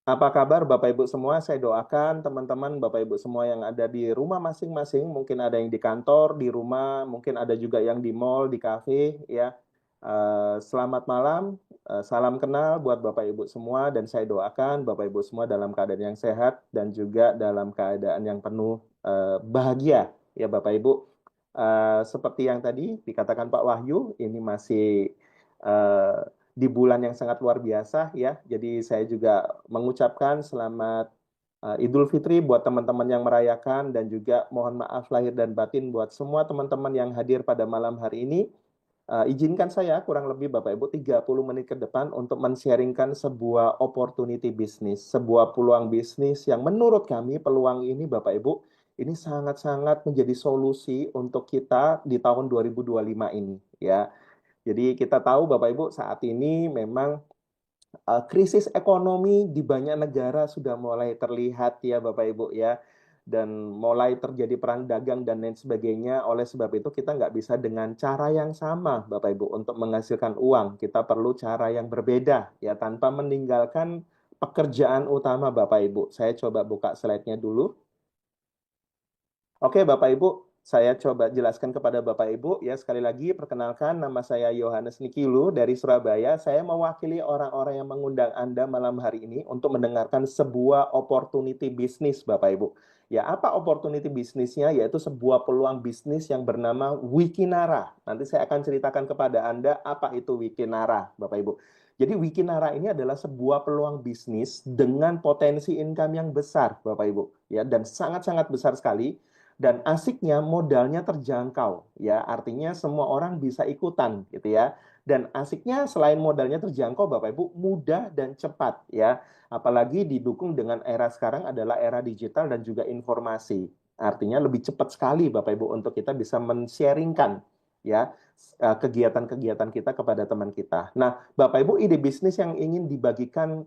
Apa kabar Bapak Ibu semua? Saya doakan teman-teman Bapak Ibu semua yang ada di rumah masing-masing, mungkin ada yang di kantor, di rumah, mungkin ada juga yang di mall, di kafe, ya. Selamat malam, salam kenal buat Bapak Ibu semua, dan saya doakan Bapak Ibu semua dalam keadaan yang sehat dan juga dalam keadaan yang penuh bahagia, ya Bapak Ibu. Seperti yang tadi dikatakan Pak Wahyu, ini masih eh, di bulan yang sangat luar biasa ya. Jadi saya juga mengucapkan selamat Idul Fitri buat teman-teman yang merayakan dan juga mohon maaf lahir dan batin buat semua teman-teman yang hadir pada malam hari ini. Izinkan saya kurang lebih Bapak Ibu 30 menit ke depan untuk men-sharingkan sebuah opportunity bisnis, sebuah peluang bisnis yang menurut kami peluang ini Bapak Ibu ini sangat-sangat menjadi solusi untuk kita di tahun 2025 ini ya. Jadi kita tahu Bapak Ibu saat ini memang krisis ekonomi di banyak negara sudah mulai terlihat ya Bapak Ibu ya. Dan mulai terjadi perang dagang dan lain sebagainya. Oleh sebab itu kita nggak bisa dengan cara yang sama Bapak Ibu untuk menghasilkan uang. Kita perlu cara yang berbeda ya tanpa meninggalkan pekerjaan utama Bapak Ibu. Saya coba buka slide-nya dulu. Oke, Bapak Ibu, saya coba jelaskan kepada Bapak Ibu ya sekali lagi perkenalkan nama saya Yohanes Nikilu dari Surabaya. Saya mewakili orang-orang yang mengundang Anda malam hari ini untuk mendengarkan sebuah opportunity bisnis Bapak Ibu. Ya, apa opportunity bisnisnya? Yaitu sebuah peluang bisnis yang bernama Wikinara. Nanti saya akan ceritakan kepada Anda apa itu Wikinara, Bapak Ibu. Jadi Wikinara ini adalah sebuah peluang bisnis dengan potensi income yang besar, Bapak Ibu, ya, dan sangat-sangat besar sekali. Dan asiknya modalnya terjangkau, ya artinya semua orang bisa ikutan, gitu ya. Dan asiknya selain modalnya terjangkau, Bapak Ibu, mudah dan cepat, ya. Apalagi didukung dengan era sekarang adalah era digital dan juga informasi. Artinya lebih cepat sekali, Bapak Ibu, untuk kita bisa men-sharingkan, ya, kegiatan-kegiatan kita kepada teman kita. Nah, Bapak Ibu, ide bisnis yang ingin dibagikan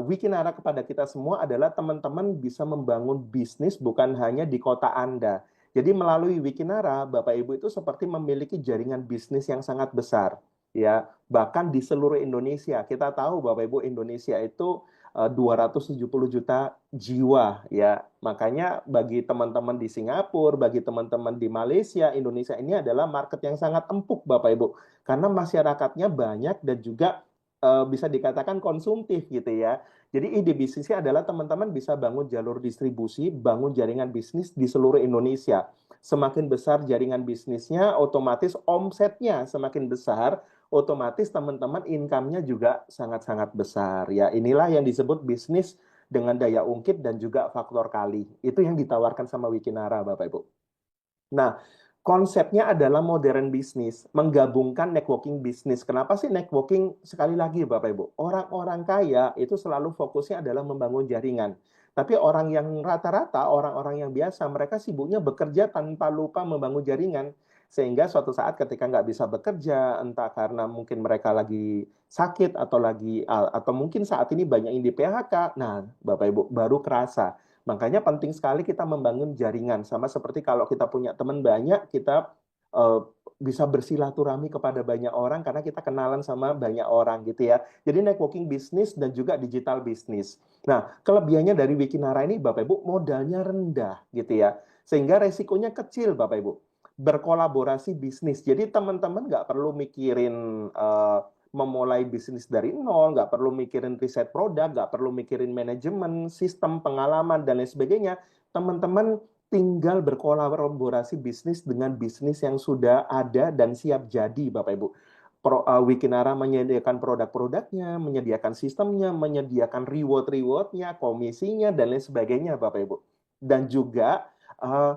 Wikinara kepada kita semua adalah teman-teman bisa membangun bisnis bukan hanya di kota Anda. Jadi melalui Wikinara, Bapak Ibu itu seperti memiliki jaringan bisnis yang sangat besar, ya. Bahkan di seluruh Indonesia, kita tahu Bapak Ibu Indonesia itu 270 juta jiwa, ya. Makanya bagi teman-teman di Singapura, bagi teman-teman di Malaysia, Indonesia ini adalah market yang sangat empuk, Bapak Ibu, karena masyarakatnya banyak dan juga bisa dikatakan konsumtif gitu ya. Jadi ide bisnisnya adalah teman-teman bisa bangun jalur distribusi, bangun jaringan bisnis di seluruh Indonesia. Semakin besar jaringan bisnisnya, otomatis omsetnya semakin besar, otomatis teman-teman income-nya juga sangat-sangat besar. Ya, inilah yang disebut bisnis dengan daya ungkit dan juga faktor kali. Itu yang ditawarkan sama Wikinara, Bapak Ibu. Nah, konsepnya adalah modern bisnis, menggabungkan networking bisnis. Kenapa sih networking? Sekali lagi, Bapak Ibu, orang-orang kaya itu selalu fokusnya adalah membangun jaringan. Tapi orang yang rata-rata, orang-orang yang biasa, mereka sibuknya bekerja tanpa lupa membangun jaringan. Sehingga suatu saat ketika nggak bisa bekerja, entah karena mungkin mereka lagi sakit atau mungkin saat ini banyak yang di PHK. Nah, Bapak Ibu baru kerasa. Makanya penting sekali kita membangun jaringan. Sama seperti kalau kita punya teman banyak, kita eh, bisa bersilaturahmi kepada banyak orang karena kita kenalan sama banyak orang gitu ya. Jadi networking bisnis dan juga digital bisnis. Nah, kelebihannya dari Wikinara ini Bapak Ibu modalnya rendah gitu ya. Sehingga resikonya kecil Bapak Ibu. Berkolaborasi bisnis. Jadi teman-teman nggak perlu mikirin memulai bisnis dari nol, nggak perlu mikirin riset produk, nggak perlu mikirin manajemen, sistem, pengalaman, dan lain sebagainya. Teman-teman tinggal berkolaborasi bisnis dengan bisnis yang sudah ada dan siap jadi, Bapak Ibu. Wikinara menyediakan produk-produknya, menyediakan sistemnya, menyediakan reward-rewardnya, komisinya, dan lain sebagainya, Bapak Ibu. Dan juga uh,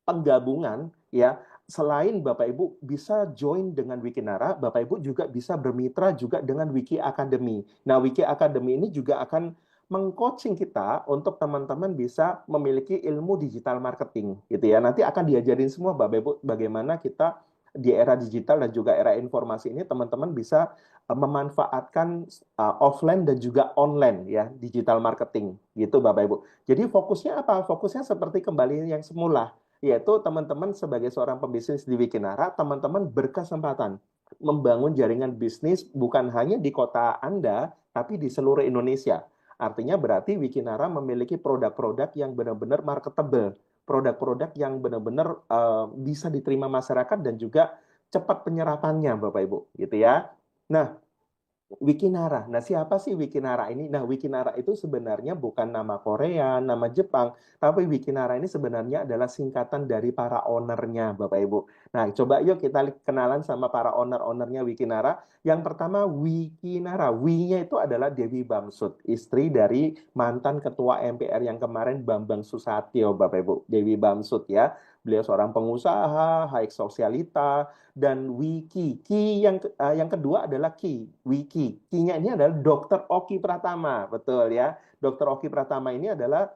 penggabungan ya selain Bapak Ibu bisa join dengan Wikinara, Bapak Ibu juga bisa bermitra juga dengan Wiki Academy. Nah, Wiki Academy ini juga akan mengcoaching kita untuk teman-teman bisa memiliki ilmu digital marketing gitu ya. Nanti akan diajarin semua Bapak Ibu bagaimana kita di era digital dan juga era informasi ini teman-teman bisa memanfaatkan offline dan juga online ya digital marketing gitu Bapak Ibu. Jadi fokusnya apa? Fokusnya seperti kembali yang semula, yaitu teman-teman sebagai seorang pebisnis di Wikinara, teman-teman berkesempatan membangun jaringan bisnis bukan hanya di kota Anda, tapi di seluruh Indonesia. Artinya berarti Wikinara memiliki produk-produk yang benar-benar marketable, produk-produk yang benar-benar bisa diterima masyarakat dan juga cepat penyerapannya, Bapak Ibu, gitu ya. Nah, Wikinara. Nah, siapa sih Wikinara ini? Nah, Wikinara itu sebenarnya bukan nama Korea, nama Jepang, tapi Wikinara ini sebenarnya adalah singkatan dari para ownernya, Bapak Ibu. Nah, coba yuk kita kenalan sama para owner-ownernya Wikinara. Yang pertama, Wikinara. W-nya itu adalah Dewi Bamsud, istri dari mantan Ketua MPR yang kemarin Bambang Susatyo, Bapak Ibu. Dewi Bamsud ya. Beliau seorang pengusaha, high sosialita, dan Wiki. Yang kedua adalah Wiki. Ki-nya ini adalah Dr. Oki Pratama, betul ya. Dr. Oki Pratama ini adalah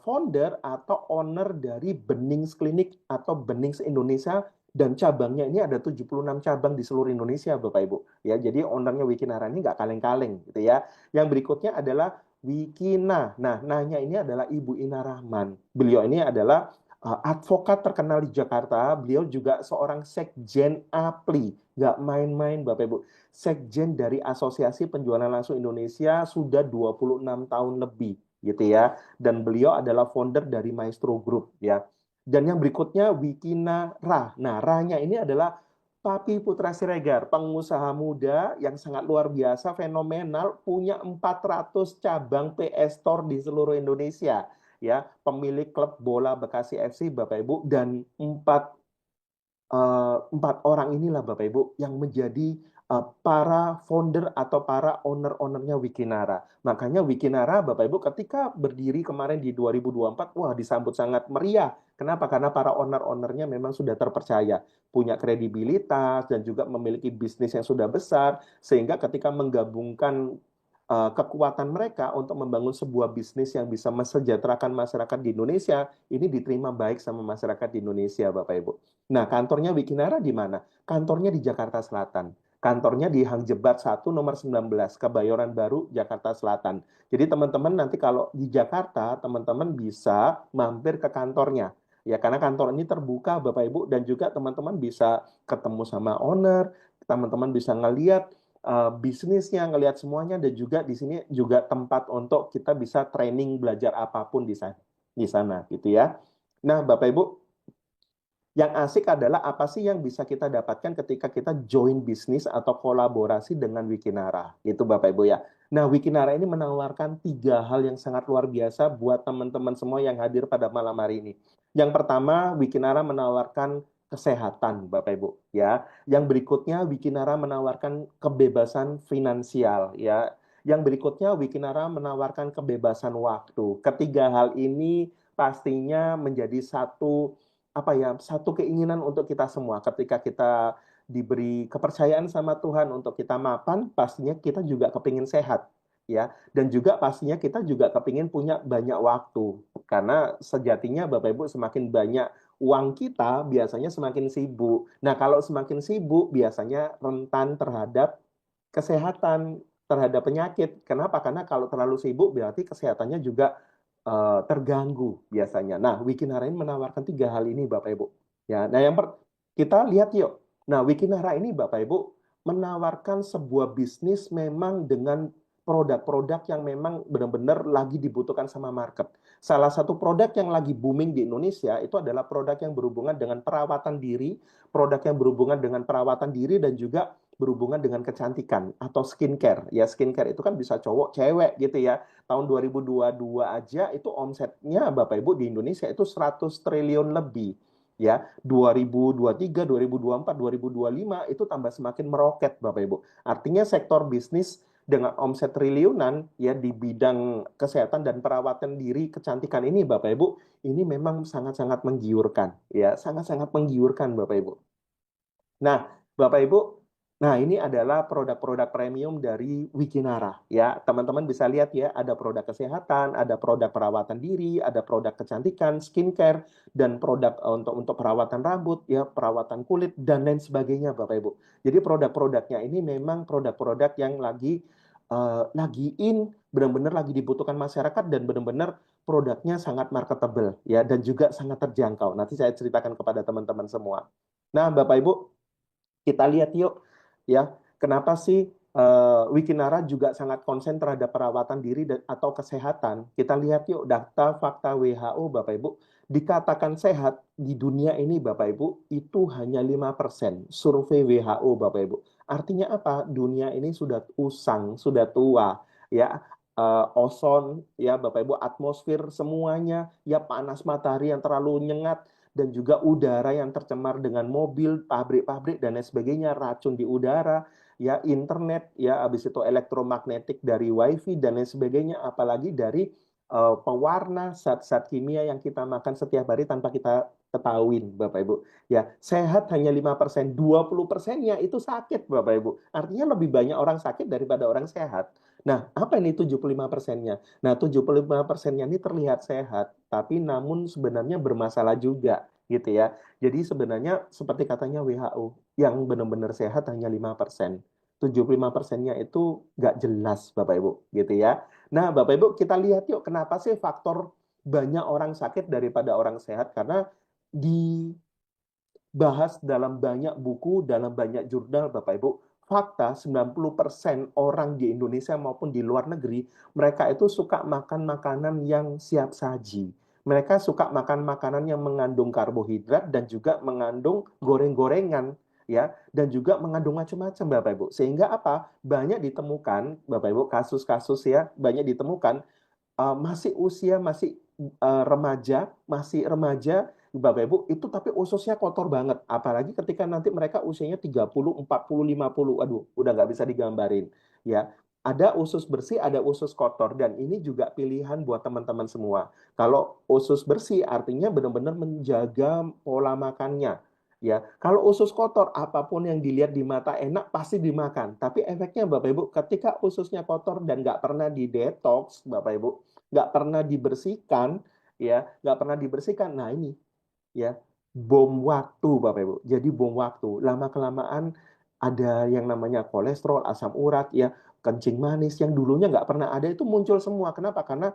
founder atau owner dari Benings Klinik atau Benings Indonesia dan cabangnya ini ada 76 cabang di seluruh Indonesia, Bapak Ibu. Ya, jadi ownernya Wikinara ini nggak kaleng-kaleng gitu ya. Yang berikutnya adalah Wikina. Nah, nanya ini adalah Ibu Ina Rahman. Beliau ini adalah advokat terkenal di Jakarta. Beliau juga seorang sekjen APLI. Nggak main-main, Bapak Ibu. Sekjen dari Asosiasi Penjualan Langsung Indonesia sudah 26 tahun lebih, gitu ya. Dan beliau adalah founder dari Maestro Group, ya. Dan yang berikutnya, Wikina Ra. Nah, Ra-nya ini adalah Papi Putra Siregar, pengusaha muda yang sangat luar biasa, fenomenal, punya 400 cabang PS Store di seluruh Indonesia, ya, pemilik klub bola Bekasi FC, Bapak Ibu, dan empat orang inilah Bapak Ibu yang menjadi para founder atau para owner-ownernya Wikinara. Makanya Wikinara Bapak Ibu ketika berdiri kemarin di 2024, wah disambut sangat meriah. Kenapa? Karena para owner-ownernya memang sudah terpercaya, punya kredibilitas dan juga memiliki bisnis yang sudah besar, sehingga ketika menggabungkan kekuatan mereka untuk membangun sebuah bisnis yang bisa mesejahterakan masyarakat di Indonesia, ini diterima baik sama masyarakat di Indonesia, Bapak Ibu. Nah, kantornya Wikinara di mana? Kantornya di Jakarta Selatan. Kantornya di Hang Jebat 1 nomor 19, Kebayoran Baru, Jakarta Selatan. Jadi teman-teman nanti kalau di Jakarta, teman-teman bisa mampir ke kantornya. Ya, karena kantor ini terbuka Bapak Ibu dan juga teman-teman bisa ketemu sama owner, teman-teman bisa ngeliat bisnisnya, ngelihat semuanya dan juga di sini juga tempat untuk kita bisa training belajar apapun di sana gitu ya. Nah, Bapak Ibu, yang asik adalah apa sih yang bisa kita dapatkan ketika kita join bisnis atau kolaborasi dengan Wikinara. Itu Bapak Ibu ya. Nah, Wikinara ini menawarkan 3 hal yang sangat luar biasa buat teman-teman semua yang hadir pada malam hari ini. Yang pertama, Wikinara menawarkan kesehatan, Bapak Ibu ya. Yang berikutnya, Wikinara menawarkan kebebasan finansial ya. Yang berikutnya, Wikinara menawarkan kebebasan waktu. Ketiga hal ini pastinya menjadi satu keinginan untuk kita semua ketika kita diberi kepercayaan sama Tuhan untuk kita mapan, pastinya kita juga kepingin sehat, ya, dan juga pastinya kita juga kepingin punya banyak waktu, karena sejatinya Bapak Ibu semakin banyak uang kita, biasanya semakin sibuk. Nah, kalau semakin sibuk, biasanya rentan terhadap kesehatan, terhadap penyakit. Kenapa? Karena kalau terlalu sibuk, berarti kesehatannya juga terganggu biasanya. Nah, Wikinara ini menawarkan 3 hal ini, Bapak Ibu. Ya, nah kita lihat yuk. Nah, Wikinara ini, Bapak Ibu, menawarkan sebuah bisnis memang dengan produk-produk yang memang benar-benar lagi dibutuhkan sama market. Salah satu produk yang lagi booming di Indonesia itu adalah produk yang berhubungan dengan perawatan diri, produk yang berhubungan dengan perawatan diri dan juga berhubungan dengan kecantikan atau skincare. Ya, skincare itu kan bisa cowok, cewek gitu ya. Tahun 2022 aja itu omsetnya Bapak Ibu di Indonesia itu 100 triliun lebih. Ya, 2023, 2024, 2025 itu tambah semakin meroket Bapak Ibu. Artinya sektor bisnis dengan omset triliunan ya di bidang kesehatan dan perawatan diri kecantikan ini Bapak Ibu, ini memang sangat-sangat menggiurkan ya, sangat-sangat menggiurkan Bapak Ibu. Nah, Bapak Ibu, nah ini adalah produk-produk premium dari Wikinara ya. Teman-teman bisa lihat ya, ada produk kesehatan, ada produk perawatan diri, ada produk kecantikan, skincare, dan produk untuk perawatan rambut ya, perawatan kulit dan lain sebagainya Bapak Ibu. Jadi produk-produknya ini memang produk-produk yang lagi benar-benar lagi dibutuhkan masyarakat dan benar-benar produknya sangat marketable ya dan juga sangat terjangkau. Nanti saya ceritakan kepada teman-teman semua. Nah, Bapak Ibu, kita lihat yuk, ya, kenapa sih Wikinara juga sangat konsen terhadap perawatan diri dan atau kesehatan. Kita lihat yuk data fakta WHO Bapak Ibu, dikatakan sehat di dunia ini Bapak Ibu itu hanya 5% survei WHO Bapak Ibu. Artinya apa? Dunia ini sudah usang, sudah tua ya. Ozon ya Bapak Ibu, atmosfer semuanya ya, panas matahari yang terlalu nyengat dan juga udara yang tercemar dengan mobil, pabrik-pabrik dan lain sebagainya, racun di udara ya, internet ya, habis itu elektromagnetik dari wifi dan lain sebagainya, apalagi dari pewarna, zat-zat kimia yang kita makan setiap hari tanpa kita ketahuin Bapak Ibu ya. Sehat hanya 5%, 20%-nya itu sakit Bapak Ibu, artinya lebih banyak orang sakit daripada orang sehat. Nah, apa ini 75%-nya? Nah, 75%-nya ini terlihat sehat, tapi namun sebenarnya bermasalah juga gitu ya. Jadi sebenarnya seperti katanya WHO, yang benar-benar sehat hanya 5%. 75%-nya itu nggak jelas Bapak Ibu gitu ya. Nah, Bapak Ibu kita lihat yuk kenapa sih faktor banyak orang sakit daripada orang sehat, karena di bahas dalam banyak buku, dalam banyak jurnal, Bapak Ibu. Fakta 90% orang di Indonesia maupun di luar negeri, mereka itu suka makan makanan yang siap saji. Mereka suka makan makanan yang mengandung karbohidrat dan juga mengandung goreng-gorengan ya, dan juga mengandung macam-macam Bapak Ibu. Sehingga apa? Banyak ditemukan Bapak Ibu kasus-kasus ya, banyak ditemukan masih usia masih remaja Bapak Ibu itu tapi ususnya kotor banget, apalagi ketika nanti mereka usianya 30, 40, 50, aduh udah nggak bisa digambarin ya. Ada usus bersih, ada usus kotor, dan ini juga pilihan buat teman-teman semua. Kalau usus bersih artinya benar-benar menjaga pola makannya ya. Kalau usus kotor, apapun yang dilihat di mata enak pasti dimakan, tapi efeknya Bapak Ibu ketika ususnya kotor dan nggak pernah didetoks Bapak Ibu, nggak pernah dibersihkan ya, nggak pernah dibersihkan, nah ini ya, bom waktu Bapak Ibu. Jadi bom waktu lama kelamaan ada yang namanya kolesterol, asam urat ya, kencing manis yang dulunya nggak pernah ada itu muncul semua. Kenapa? Karena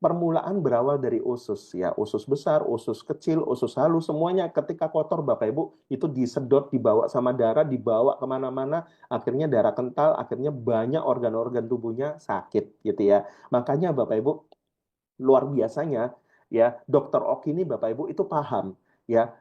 permulaan berawal dari usus ya, usus besar, usus kecil, usus halus, semuanya ketika kotor Bapak Ibu itu disedot, dibawa sama darah, dibawa kemana-mana, akhirnya darah kental, akhirnya banyak organ-organ tubuhnya sakit gitu ya. Makanya Bapak Ibu luar biasanya ya, Dokter Oki ini Bapak Ibu itu paham ya,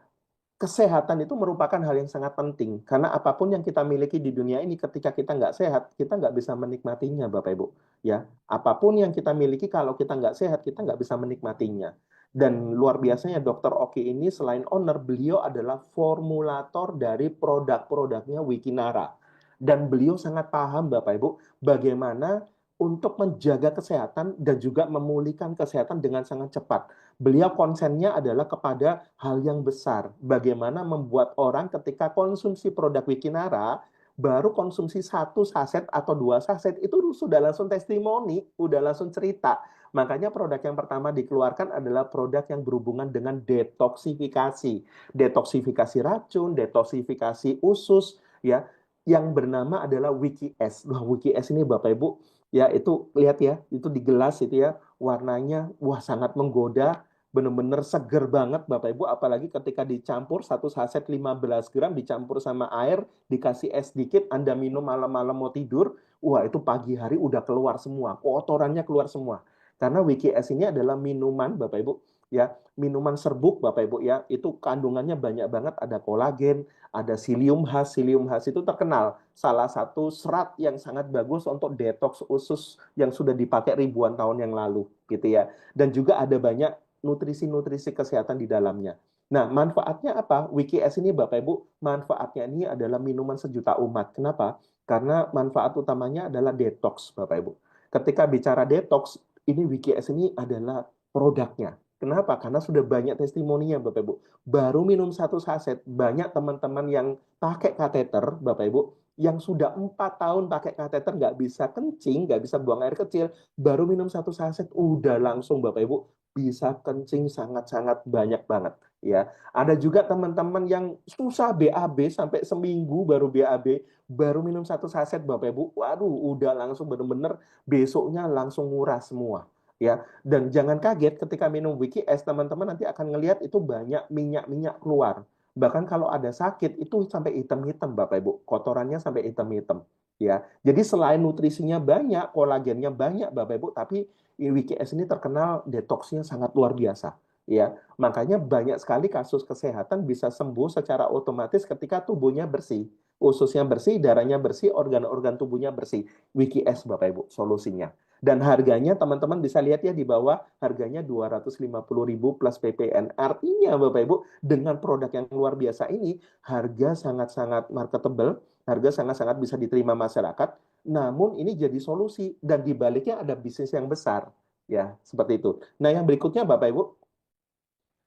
kesehatan itu merupakan hal yang sangat penting, karena apapun yang kita miliki di dunia ini ketika kita nggak sehat kita nggak bisa menikmatinya Bapak Ibu ya. Apapun yang kita miliki kalau kita nggak sehat kita nggak bisa menikmatinya. Dan luar biasanya Dokter Oki ini selain owner, beliau adalah formulator dari produk-produknya Wikinara, dan beliau sangat paham Bapak Ibu bagaimana untuk menjaga kesehatan dan juga memulihkan kesehatan dengan sangat cepat. Beliau konsennya adalah kepada hal yang besar. Bagaimana membuat orang ketika konsumsi produk Wikinara, baru konsumsi satu saset atau dua saset, itu sudah langsung testimoni, udah langsung cerita. Makanya produk yang pertama dikeluarkan adalah produk yang berhubungan dengan detoksifikasi. Detoksifikasi racun, detoksifikasi usus, ya, yang bernama adalah WikiS. Wah, WikiS ini Bapak Ibu, ya itu lihat ya, itu di gelas itu ya, warnanya wah sangat menggoda, bener-bener seger banget Bapak Ibu, apalagi ketika dicampur satu saset 15 gram dicampur sama air, dikasih es dikit, Anda minum malam-malam mau tidur, wah itu pagi hari udah keluar semua, kotorannya keluar semua. Karena WKS ini adalah minuman Bapak Ibu, ya, minuman serbuk Bapak Ibu ya, itu kandungannya banyak banget, ada kolagen, ada psyllium husk. Psyllium husk itu terkenal salah satu serat yang sangat bagus untuk detox usus yang sudah dipakai ribuan tahun yang lalu gitu ya. Dan juga ada banyak nutrisi-nutrisi kesehatan di dalamnya. Nah, manfaatnya apa? WikiS ini Bapak Ibu, manfaatnya ini adalah minuman sejuta umat. Kenapa? Karena manfaat utamanya adalah detox Bapak Ibu. Ketika bicara detox, ini WikiS ini adalah produknya. Kenapa? Karena sudah banyak testimoninya Bapak Ibu. Baru minum satu saset, banyak teman-teman yang pakai kateter Bapak Ibu, yang sudah 4 tahun pakai kateter nggak bisa kencing, nggak bisa buang air kecil, baru minum satu saset udah langsung Bapak Ibu bisa kencing sangat-sangat banyak banget ya. Ada juga teman-teman yang susah BAB sampai seminggu baru BAB, baru minum satu saset Bapak Ibu, waduh udah langsung bener-bener besoknya langsung murah semua ya. Dan jangan kaget ketika minum Wiki S, teman-teman nanti akan ngelihat itu banyak minyak-minyak keluar. Bahkan kalau ada sakit itu sampai hitam-hitam Bapak Ibu, kotorannya sampai hitam-hitam. Ya. Jadi selain nutrisinya banyak, kolagennya banyak, Bapak Ibu, tapi WKS ini terkenal detoksnya sangat luar biasa. Ya, makanya banyak sekali kasus kesehatan bisa sembuh secara otomatis ketika tubuhnya bersih, ususnya bersih, darahnya bersih, organ-organ tubuhnya bersih. WKS, Bapak Ibu, solusinya. Dan harganya teman-teman bisa lihat ya di bawah, harganya 250.000 plus PPN. Artinya Bapak Ibu, dengan produk yang luar biasa ini, harga sangat-sangat marketable, harga sangat-sangat bisa diterima masyarakat, namun ini jadi solusi dan di baliknya ada bisnis yang besar. Ya, seperti itu. Nah, yang berikutnya Bapak Ibu.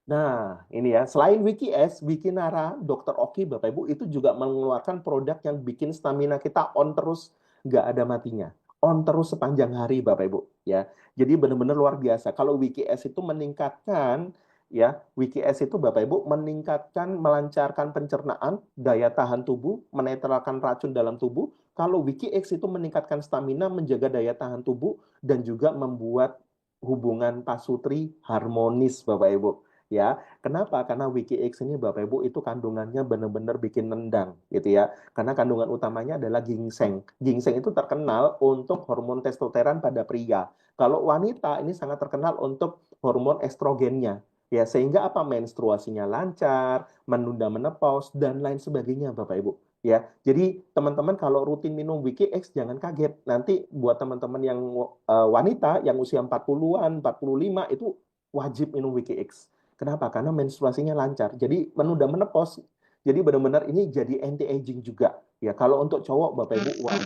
Nah, ini ya, selain WikiS, Wikinara, Dr. Oki, Bapak Ibu, itu juga mengeluarkan produk yang bikin stamina kita on terus, nggak ada matinya. On terus sepanjang hari, Bapak Ibu. Ya, jadi benar-benar luar biasa. Kalau WikiS itu meningkatkan, ya, WikiS itu Bapak Ibu meningkatkan, melancarkan pencernaan, daya tahan tubuh, menetralkan racun dalam tubuh. Kalau WikiX itu meningkatkan stamina, menjaga daya tahan tubuh, dan juga membuat hubungan pasutri harmonis, Bapak Ibu. Ya, kenapa? Karena WikiX ini Bapak Ibu itu kandungannya benar-benar bikin nendang gitu ya. Karena kandungan utamanya adalah ginseng. Ginseng itu terkenal untuk hormon testosteron pada pria. Kalau wanita ini sangat terkenal untuk hormon estrogennya. Ya, sehingga apa menstruasinya lancar, menunda menopause dan lain sebagainya Bapak Ibu. Ya, jadi teman-teman kalau rutin minum WikiX jangan kaget. Nanti buat teman-teman yang wanita yang usia 40-an, 45 itu wajib minum WikiX. Kenapa? Karena menstruasinya lancar. Jadi menunda menopause. Jadi benar-benar ini jadi anti aging juga. Ya, kalau untuk cowok Bapak Ibu, wah,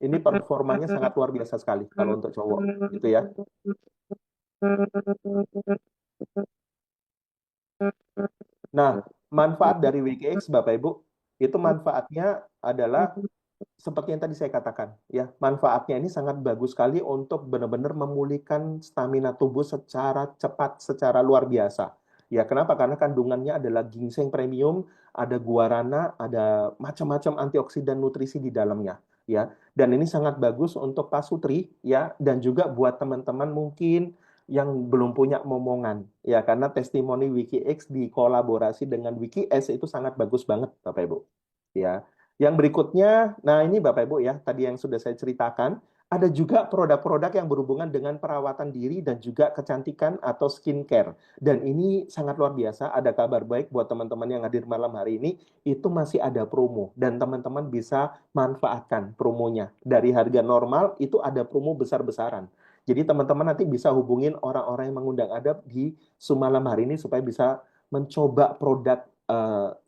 ini performanya sangat luar biasa sekali kalau untuk cowok, gitu ya. Nah, manfaat dari WKX Bapak Ibu, itu manfaatnya adalah seperti yang tadi saya katakan, ya, manfaatnya ini sangat bagus sekali untuk benar-benar memulihkan stamina tubuh secara cepat, secara luar biasa. Ya, kenapa? Karena kandungannya adalah ginseng premium, ada guarana, ada macam-macam antioksidan nutrisi di dalamnya, ya. Dan ini sangat bagus untuk pasutri, ya, dan juga buat teman-teman mungkin yang belum punya momongan, ya, karena testimoni WikiX dikolaborasi dengan WikiS itu sangat bagus banget, Bapak Ibu. Ya, yang berikutnya, nah ini Bapak Ibu ya, tadi yang sudah saya ceritakan, ada juga produk-produk yang berhubungan dengan perawatan diri dan juga kecantikan atau skincare. Dan ini sangat luar biasa, ada kabar baik buat teman-teman yang hadir malam hari ini, itu masih ada promo. Dan teman-teman bisa manfaatkan promonya. Dari harga normal, itu ada promo besar-besaran. Jadi teman-teman nanti bisa hubungin orang-orang yang mengundang Anda di Sumalam hari ini supaya bisa mencoba produk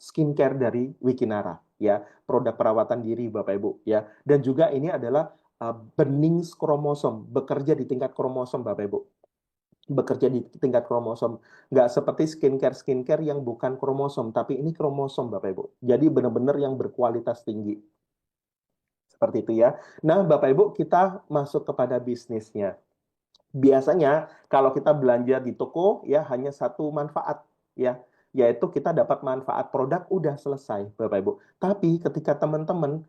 skincare dari Wikinara. Ya, produk perawatan diri Bapak Ibu ya. Dan juga ini adalah bening kromosom, bekerja di tingkat kromosom Bapak Ibu. Bekerja di tingkat kromosom. Nggak seperti skincare-skincare yang bukan kromosom, tapi ini kromosom Bapak Ibu. Jadi benar-benar yang berkualitas tinggi. Seperti itu ya. Nah, Bapak Ibu, kita masuk kepada bisnisnya. Biasanya kalau kita belanja di toko ya hanya satu manfaat ya, yaitu kita dapat manfaat produk udah selesai Bapak Ibu. Tapi ketika teman-teman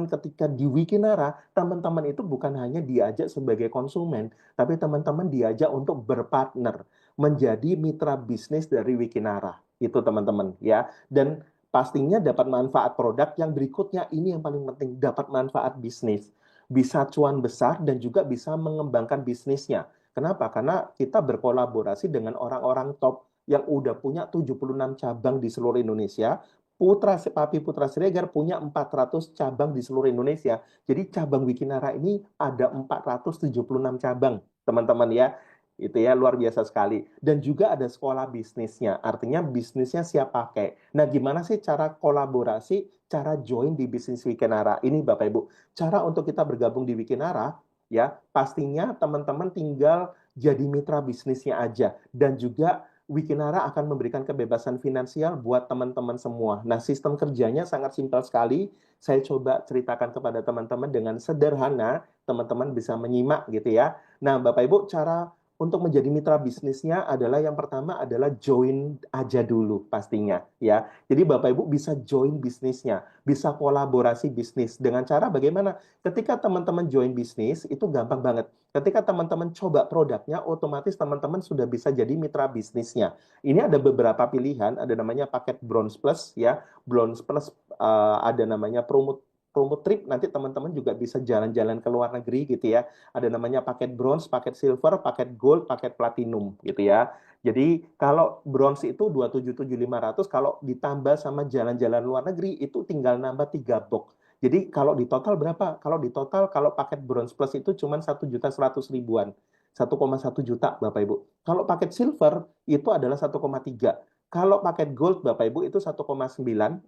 ketika di Wikinara, teman-teman itu bukan hanya diajak sebagai konsumen, tapi teman-teman diajak untuk berpartner, menjadi mitra bisnis dari Wikinara. Itu teman-teman ya. Dan pastinya dapat manfaat produk yang berikutnya ini yang paling penting, dapat manfaat bisnis, bisa cuan besar dan juga bisa mengembangkan bisnisnya. Kenapa? Karena kita berkolaborasi dengan orang-orang top yang udah punya 76 cabang di seluruh Indonesia. Papi Putra Siregar punya 400 cabang di seluruh Indonesia. Jadi cabang Wikinara ini ada 476 cabang, teman-teman ya. Itu ya luar biasa sekali. Dan juga ada sekolah bisnisnya. Artinya bisnisnya siap pakai. Nah, gimana sih cara kolaborasi, cara join di bisnis Wikinara? Ini Bapak Ibu, cara untuk kita bergabung di Wikinara, ya pastinya teman-teman tinggal jadi mitra bisnisnya aja. Dan juga Wikinara akan memberikan kebebasan finansial buat teman-teman semua. Nah, sistem kerjanya sangat simpel sekali. Saya coba ceritakan kepada teman-teman dengan sederhana, teman-teman bisa menyimak gitu ya. Nah, Bapak Ibu, cara untuk menjadi mitra bisnisnya adalah yang pertama adalah join aja dulu pastinya ya. Jadi Bapak Ibu bisa join bisnisnya, bisa kolaborasi bisnis dengan cara bagaimana? Ketika teman-teman join bisnis itu gampang banget. Ketika teman-teman coba produknya, otomatis teman-teman sudah bisa jadi mitra bisnisnya. Ini ada beberapa pilihan, ada namanya paket Bronze Plus ya. Bronze Plus ada namanya promo promo trip, nanti teman-teman juga bisa jalan-jalan ke luar negeri gitu ya. Ada namanya paket bronze, paket silver, paket gold, paket platinum gitu ya. Jadi kalau bronze itu 277.500, kalau ditambah sama jalan-jalan luar negeri itu tinggal nambah 3 box. Jadi kalau di total berapa? Kalau di total kalau paket bronze plus itu cuma 1.100.000-an. 1,1 juta Bapak Ibu. Kalau paket silver itu adalah 1,3. Kalau paket gold Bapak Ibu itu 1,9,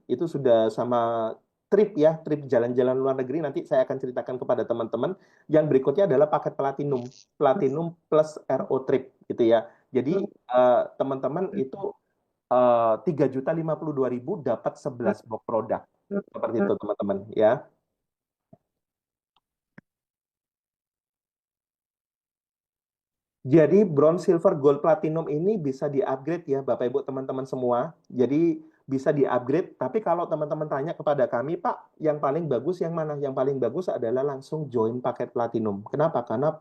itu sudah sama trip ya, trip jalan-jalan luar negeri. Nanti saya akan ceritakan kepada teman-teman. Yang berikutnya adalah paket platinum, platinum plus RO trip gitu ya. Jadi teman-teman itu 3.052.000 dapat 11 box produk. Seperti itu teman-teman ya. Jadi bronze, silver, gold, platinum ini bisa di-upgrade ya Bapak Ibu teman-teman semua. Jadi bisa di-upgrade. Tapi kalau teman-teman tanya kepada kami, Pak, yang paling bagus yang mana? Yang paling bagus adalah langsung join paket platinum. Kenapa? Karena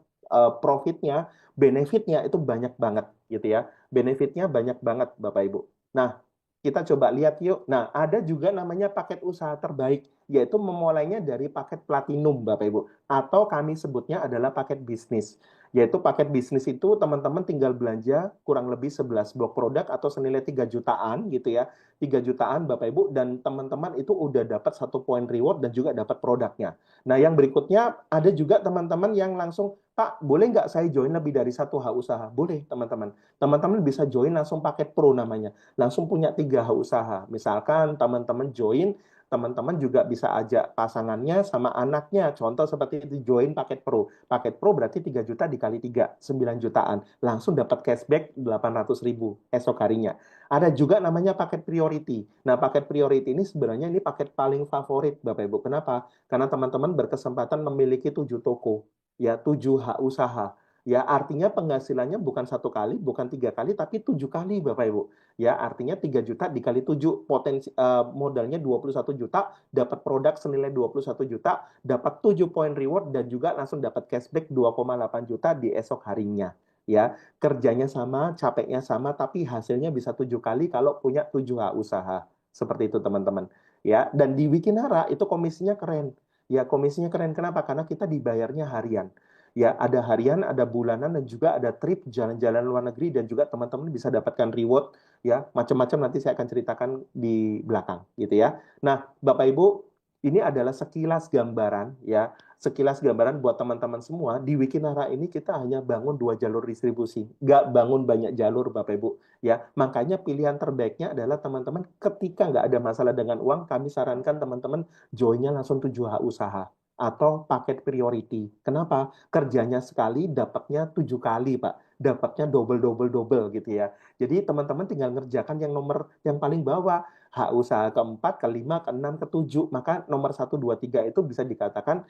profitnya, benefitnya itu banyak banget gitu ya. Benefitnya banyak banget Bapak Ibu. Nah, kita coba lihat yuk. Nah, ada juga namanya paket usaha terbaik, yaitu memulainya dari paket platinum Bapak Ibu. Atau kami sebutnya adalah paket bisnis. Yaitu paket bisnis itu teman-teman tinggal belanja kurang lebih 11 blok produk atau senilai 3 jutaan gitu ya. 3 jutaan Bapak Ibu dan teman-teman itu udah dapat 1 poin reward dan juga dapat produknya. Nah, yang berikutnya ada juga teman-teman yang langsung, Pak, boleh nggak saya join lebih dari 1 H usaha? Boleh, teman-teman. Teman-teman bisa join langsung paket pro namanya. Langsung punya 3 H usaha. Misalkan teman-teman join, teman-teman juga bisa ajak pasangannya sama anaknya. Contoh seperti itu, join paket pro. Paket pro berarti 3 juta dikali 3, 9 jutaan. Langsung dapat cashback 800.000 esok harinya. Ada juga namanya paket priority. Nah, paket priority ini sebenarnya ini paket paling favorit Bapak Ibu. Kenapa? Karena teman-teman berkesempatan memiliki 7 toko, ya 7 hak usaha. Ya, artinya penghasilannya bukan 1 kali, bukan 3 kali, tapi 7 kali Bapak Ibu. Ya, artinya 3 juta dikali 7, potensi modalnya 21 juta, dapat produk senilai 21 juta, dapat 7 poin reward dan juga langsung dapat cashback 2,8 juta di esok harinya. Ya, kerjanya sama, capeknya sama, tapi hasilnya bisa 7 kali kalau punya 7 hak usaha. Seperti itu teman-teman. Ya, dan di Wikinara itu komisinya keren. Ya, komisinya keren. Kenapa? Karena kita dibayarnya harian. Ya, ada harian, ada bulanan, dan juga ada trip jalan-jalan luar negeri, dan juga teman-teman bisa dapatkan reward, ya, macam-macam nanti saya akan ceritakan di belakang, gitu ya. Nah, Bapak Ibu, ini adalah sekilas gambaran, ya, sekilas gambaran buat teman-teman semua. Di Wikinara ini kita hanya bangun 2 jalur distribusi, nggak bangun banyak jalur, Bapak Ibu, ya. Makanya pilihan terbaiknya adalah teman-teman ketika nggak ada masalah dengan uang, kami sarankan teman-teman joinnya langsung 7 H usaha atau paket priority. Kenapa? Kerjanya sekali, dapatnya 7 kali, Pak. Dapatnya double, double, double gitu ya. Jadi teman-teman tinggal ngerjakan yang nomor yang paling bawah. Hak usaha keempat, kelima, keenam, ketujuh. Maka nomor satu, dua, tiga itu bisa dikatakan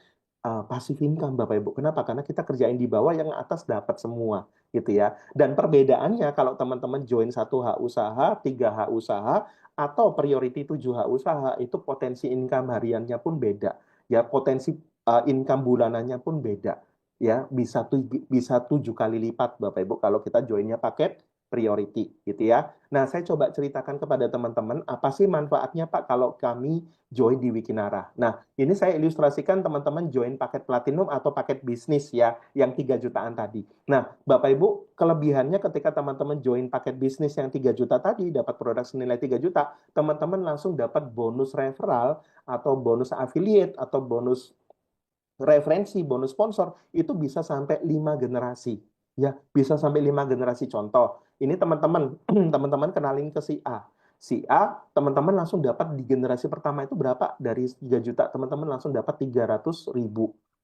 passive income, Bapak Ibu. Kenapa? Karena kita kerjain di bawah, yang atas dapat semua gitu ya. Dan perbedaannya kalau teman-teman join 1 H usaha, 3 H usaha, atau priority 7 H usaha, itu potensi income hariannya pun beda. Ya, potensi income bulanannya pun beda. Ya, bisa 7 kali lipat Bapak Ibu kalau kita joinnya paket priority gitu ya. Nah, saya coba ceritakan kepada teman-teman apa sih manfaatnya Pak kalau kami join di Wikinara. Nah, ini saya ilustrasikan teman-teman join paket platinum atau paket bisnis ya, yang 3 jutaan tadi. Nah, Bapak Ibu, kelebihannya ketika teman-teman join paket bisnis yang 3 juta tadi, dapat produk senilai 3 juta, teman-teman langsung dapat bonus referral atau bonus affiliate atau bonus referensi, bonus sponsor itu bisa sampai 5 generasi. Ya, bisa sampai 5 generasi. Contoh, ini teman-teman, teman-teman kenalin ke si A. Si A, teman-teman langsung dapat di generasi pertama itu berapa? Dari 3 juta, teman-teman langsung dapat 300.000.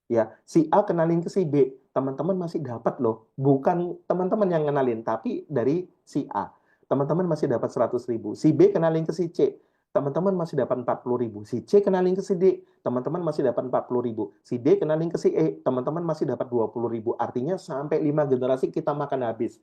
Ya, si A kenalin ke si B, teman-teman masih dapat loh. Bukan teman-teman yang kenalin, tapi dari si A. Teman-teman masih dapat 100.000. Si B kenalin ke si C, teman-teman masih dapat 40.000. Si C kenalin ke si D, teman-teman masih dapat 40.000. Si D kenalin ke si E, teman-teman masih dapat 20.000. Artinya sampai 5 generasi kita makan habis.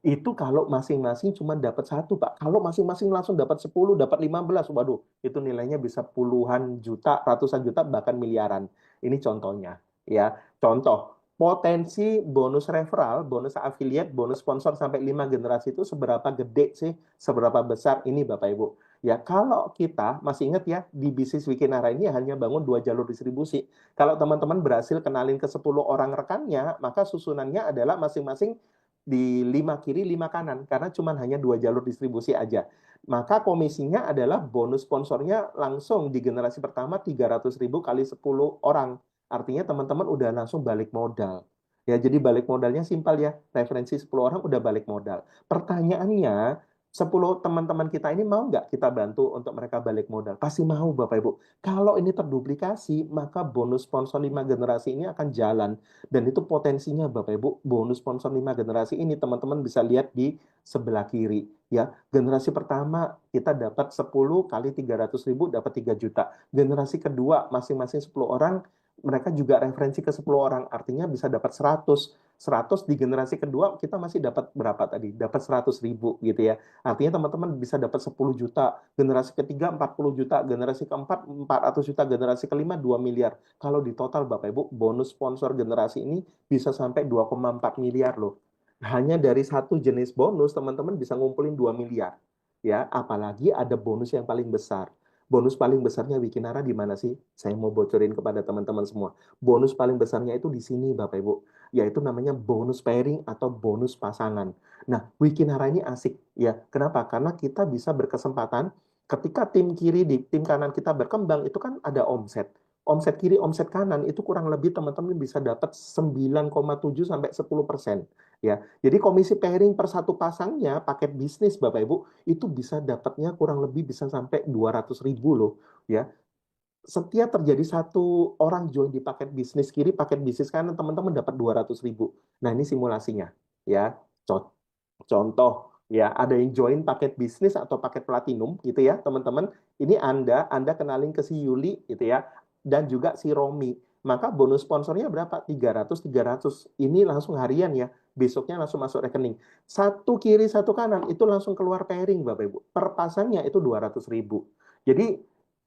Itu kalau masing-masing cuma dapat satu, Pak. Kalau masing-masing langsung dapat 10, dapat 15, waduh, itu nilainya bisa puluhan juta, ratusan juta, bahkan miliaran. Ini contohnya, ya. Contoh, potensi bonus referral, bonus affiliate, bonus sponsor sampai 5 generasi itu seberapa gede sih, seberapa besar ini Bapak Ibu. Ya, kalau kita masih ingat ya, di bisnis Wikinara ini hanya bangun dua jalur distribusi. Kalau teman-teman berhasil kenalin ke 10 orang rekannya, maka susunannya adalah masing-masing di 5 kiri, 5 kanan. Karena cuma hanya dua jalur distribusi aja. Maka komisinya adalah bonus sponsornya langsung di generasi pertama 300.000 kali 10 orang. Artinya teman-teman udah langsung balik modal. Ya, jadi balik modalnya simpel ya. Referensi 10 orang udah balik modal. Pertanyaannya, 10 teman-teman kita ini mau nggak kita bantu untuk mereka balik modal? Pasti mau, Bapak Ibu. Kalau ini terduplikasi, maka bonus sponsor 5 generasi ini akan jalan. Dan itu potensinya, Bapak Ibu, bonus sponsor 5 generasi ini teman-teman bisa lihat di sebelah kiri. Ya, generasi pertama kita dapat 10 kali 300.000 dapat 3 juta. Generasi kedua masing-masing 10 orang mereka juga referensi ke 10 orang, artinya bisa dapat 100. 100 di generasi kedua kita masih dapat berapa tadi? Dapat 100.000 gitu ya. Artinya teman-teman bisa dapat 10 juta, generasi ketiga 40 juta, generasi keempat 400 juta, generasi kelima 2 miliar. Kalau di total Bapak Ibu, bonus sponsor generasi ini bisa sampai 2,4 miliar loh. Hanya dari satu jenis bonus teman-teman bisa ngumpulin 2 miliar. Ya, apalagi ada bonus yang paling besar. Bonus paling besarnya Wikinara di mana sih? Saya mau bocorin kepada teman-teman semua. Bonus paling besarnya itu di sini Bapak Ibu, yaitu namanya bonus pairing atau bonus pasangan. Nah, Wikinara ini asik ya. Kenapa? Karena kita bisa berkesempatan ketika tim kiri di tim kanan kita berkembang itu kan ada omset. Omset kiri, omset kanan itu kurang lebih teman-teman bisa dapat 9,7 sampai 10%. Ya, jadi komisi pairing per satu pasangnya paket bisnis Bapak Ibu itu bisa dapatnya kurang lebih bisa sampai 200.000 loh. Ya, setiap terjadi satu orang join di paket bisnis kiri, paket bisnis kanan, teman-teman dapat 200.000. Nah, ini simulasinya. Ya, contoh, ya ada yang join paket bisnis atau paket platinum gitu ya, teman-teman. Ini Anda kenalin ke si Yuli gitu ya, dan juga si Romi. Maka bonus sponsornya berapa? 300, 300. Ini langsung harian ya. Besoknya langsung masuk rekening. Satu kiri, satu kanan, itu langsung keluar pairing, Bapak Ibu. Per pasangnya itu 200.000. Jadi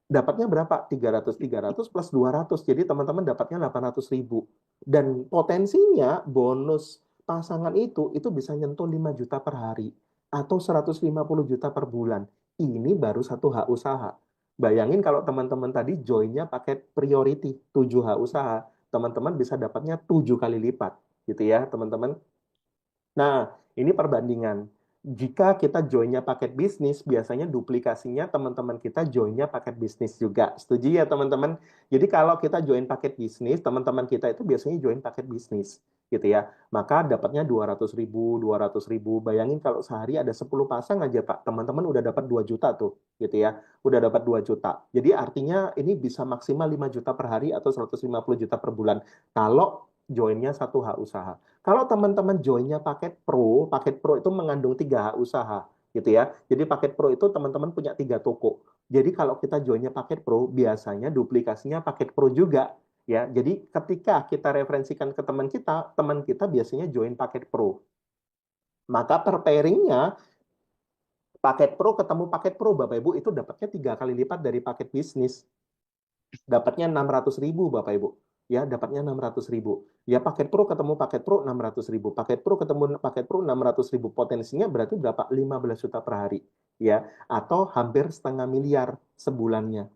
dapatnya berapa? 300, 300 plus 200. Jadi teman-teman dapatnya 800.000. Dan potensinya bonus pasangan itu bisa nyentuh 5 juta per hari atau 150 juta per bulan. Ini baru satu hak usaha. Bayangin kalau teman-teman tadi joinnya paket priority 7 hak usaha, teman-teman bisa dapatnya 7 kali lipat gitu ya, teman-teman. Nah, ini perbandingan. Jika kita joinnya paket bisnis, biasanya duplikasinya teman-teman kita joinnya paket bisnis juga. Setuju ya teman-teman? Jadi kalau kita join paket bisnis, teman-teman kita itu biasanya join paket bisnis. Gitu ya. Maka dapatnya 200.000, 200.000. Bayangin kalau sehari ada 10 pasang aja Pak, teman-teman udah dapat 2 juta tuh. Gitu ya. Udah dapat 2 juta. Jadi artinya ini bisa maksimal 5 juta per hari atau 150 juta per bulan. Kalau joinnya satu hak usaha. Kalau teman-teman joinnya paket pro itu mengandung tiga hak usaha, gitu ya. Jadi paket pro itu teman-teman punya tiga toko. Jadi kalau kita joinnya paket pro, biasanya duplikasinya paket pro juga, ya. Jadi ketika kita referensikan ke teman kita biasanya join paket pro. Maka per pairingnya, paket pro ketemu paket pro, Bapak Ibu, itu dapatnya 3 kali lipat dari paket bisnis. Dapatnya 600.000 Bapak Ibu. Ya, dapatnya 600.000. Ya, paket pro ketemu paket pro 600.000. Paket pro ketemu paket pro 600.000. Potensinya berarti berapa? 15 juta per hari. Ya, atau hampir setengah miliar sebulannya.